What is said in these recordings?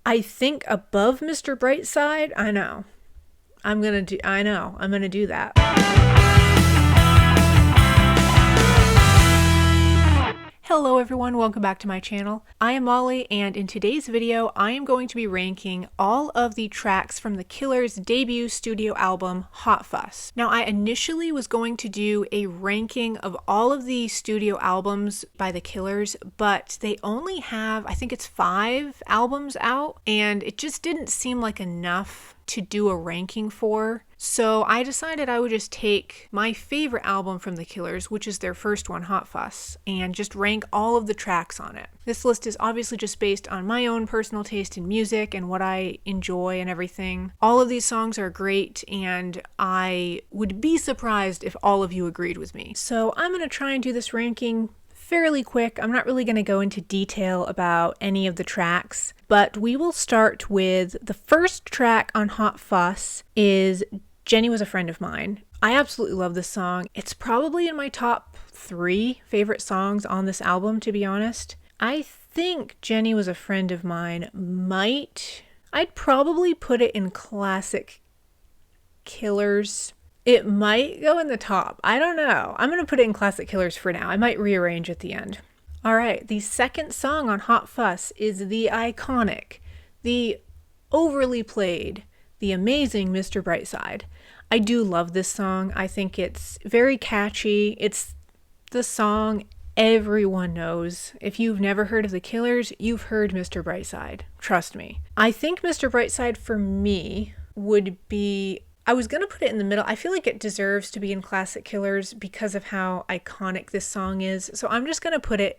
I think above Mr. Brightside. I know. I'm going to do that. Hello everyone, welcome back to my channel. I am Molly, and in today's video I am going to be ranking all of the tracks from The Killer's debut studio album, Hot Fuss. Now, I initially was going to do a ranking of all of the studio albums by The Killers, but they only have, I think it's 5 albums out, and it just didn't seem like enough to do a ranking for. So I decided I would just take my favorite album from The Killers, which is their first one, Hot Fuss, and just rank all of the tracks on it. This list is obviously just based on my own personal taste in music and what I enjoy and everything. All of these songs are great, and I would be surprised if all of you agreed with me. So I'm going to try and do this ranking fairly quick. I'm not really going to go into detail about any of the tracks, but we will start with the first track on Hot Fuss is Jenny Was a Friend of Mine. I absolutely love this song. It's probably in my top 3 favorite songs on this album, to be honest. I think Jenny Was a Friend of Mine I'd probably put it in classic Killers. It might go in the top. I don't know. I'm going to put it in classic Killers for now. I might rearrange at the end. All right, the second song on Hot Fuss is the iconic, the overly played, the amazing Mr. Brightside. I do love this song. I think it's very catchy. It's the song everyone knows. If you've never heard of The Killers, you've heard Mr. Brightside. Trust me. I think Mr. Brightside for me would be, I was going to put it in the middle. I feel like it deserves to be in classic Killers because of how iconic this song is. So I'm going to put it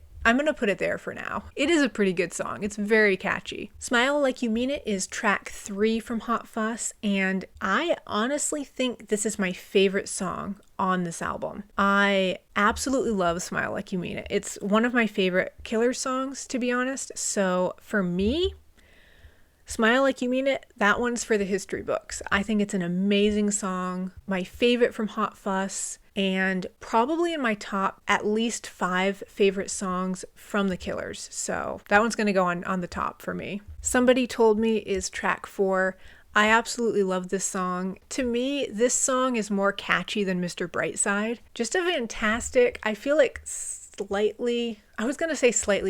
there for now. It is a pretty good song. It's very catchy. Smile Like You Mean It is track 3 from Hot Fuss, and I honestly think this is my favorite song on this album. I absolutely love Smile Like You Mean It. It's one of my favorite Killer songs, to be honest. So for me, Smile Like You Mean It, that one's for the history books. I think it's an amazing song, my favorite from Hot Fuss, and probably in my top at least 5 favorite songs from The Killers. So that one's going to go on the top for me. Somebody Told Me is track 4. I absolutely love this song. To me, this song is more catchy than Mr. Brightside. Just a fantastic, I feel like slightly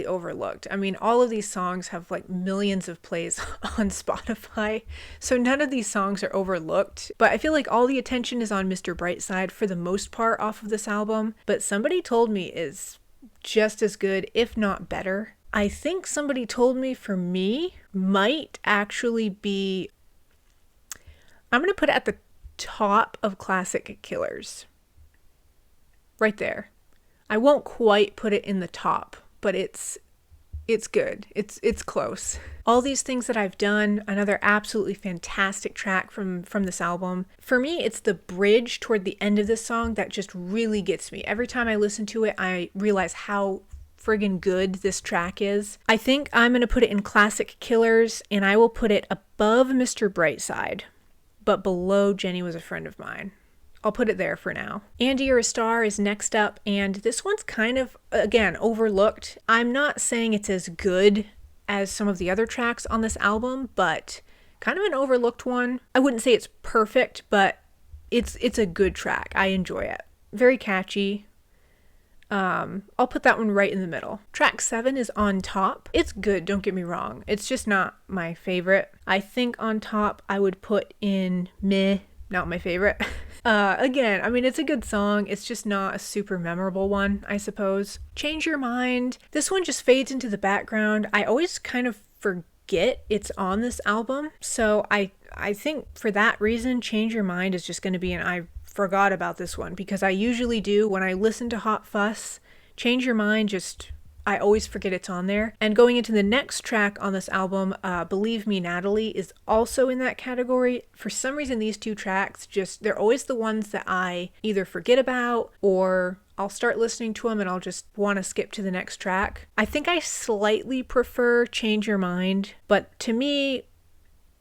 overlooked. I mean, all of these songs have like millions of plays on Spotify, so none of these songs are overlooked, but I feel like all the attention is on Mr. Brightside for the most part off of this album. But Somebody Told Me is just as good, if not better. I think Somebody Told Me for me might actually be, I'm going to put it at the top of classic Killers. Right there. I won't quite put it in the top, but it's good. It's close. All These Things That I've Done, another absolutely fantastic track from this album. For me, it's the bridge toward the end of this song that just really gets me. Every time I listen to it, I realize how friggin' good this track is. I think I'm going to put it in classic Killers, and I will put it above Mr. Brightside, but below Jenny Was a Friend of Mine. I'll put it there for now. Andy You're a Star is next up, and this one's kind of, again, overlooked. I'm not saying it's as good as some of the other tracks on this album, but kind of an overlooked one. I wouldn't say it's perfect, but it's a good track. I enjoy it. Very catchy. I'll put that one right in the middle. Track 7 is On Top. It's good, don't get me wrong. It's just not my favorite. I think On Top I would put in meh, not my favorite. Again, I mean, it's a good song. It's just not a super memorable one, I suppose. Change Your Mind. This one just fades into the background. I always kind of forget it's on this album. So I think for that reason, Change Your Mind is just going to be an I forgot about this one, because I usually do when I listen to Hot Fuss. Change Your Mind, I always forget it's on there. And going into the next track on this album, Believe Me Natalie is also in that category. For some reason, these 2 tracks, they're always the ones that I either forget about, or I'll start listening to them and I'll just want to skip to the next track. I think I slightly prefer Change Your Mind, but to me,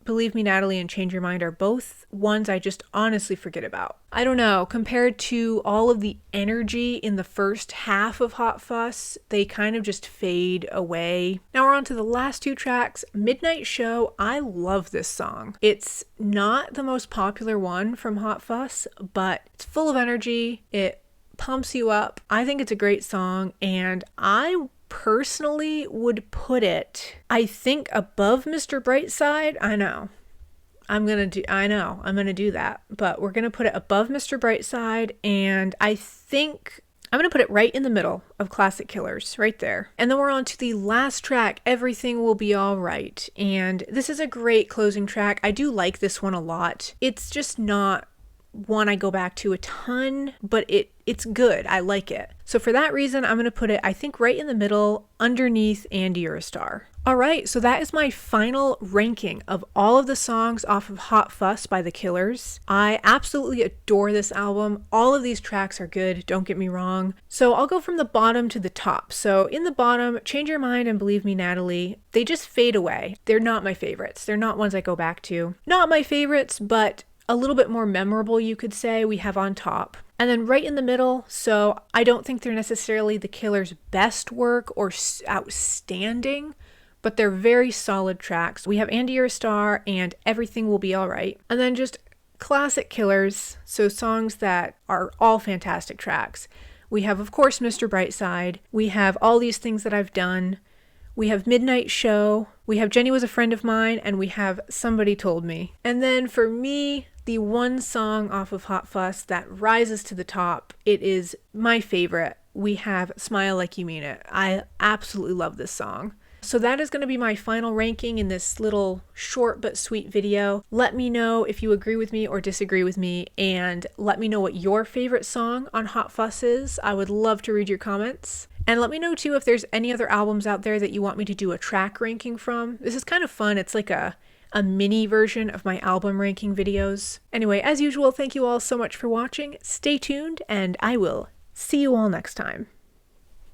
Believe Me Natalie and Change Your Mind are both ones I just honestly forget about. I don't know, compared to all of the energy in the first half of Hot Fuss, they kind of just fade away. Now we're on to the last two tracks. Midnight Show, I love this song. It's not the most popular one from Hot Fuss, but it's full of energy. It pumps you up. I think it's a great song, and I personally would put it, I think, above Mr. Brightside. I know I'm gonna do that, but we're gonna put it above Mr. Brightside, and I think I'm gonna put it right in the middle of Classic Killers, right there. And then we're on to the last track, Everything Will Be Alright, and this is a great closing track. I do like this one a lot. It's just not one I go back to a ton, but it's good. I like it. So for that reason, I'm going to put it, I think, right in the middle, underneath And You're a Star. All right, so that is my final ranking of all of the songs off of Hot Fuss by The Killers. I absolutely adore this album. All of these tracks are good, don't get me wrong. So I'll go from the bottom to the top. So in the bottom, Change Your Mind and Believe Me Natalie, they just fade away. They're not my favorites. They're not ones I go back to. Not my favorites, but a little bit more memorable, you could say, we have on top. And then right in the middle, so I don't think they're necessarily The Killers' best work or outstanding, but they're very solid tracks. We have And You're a Star and Everything Will Be Alright. And then just classic Killers, so songs that are all fantastic tracks. We have, of course, Mr. Brightside. We have All These Things That I've Done. We have Midnight Show. We have Jenny Was a Friend of Mine. And we have Somebody Told Me. And then for me, the one song off of Hot Fuss that rises to the top, it is my favorite. We have Smile Like You Mean It. I absolutely love this song. So that is going to be my final ranking in this little short but sweet video. Let me know if you agree with me or disagree with me, and let me know what your favorite song on Hot Fuss is. I would love to read your comments. And let me know too if there's any other albums out there that you want me to do a track ranking from. This is kind of fun. It's like a mini version of my album ranking videos. Anyway, as usual, thank you all so much for watching. Stay tuned, and I will see you all next time.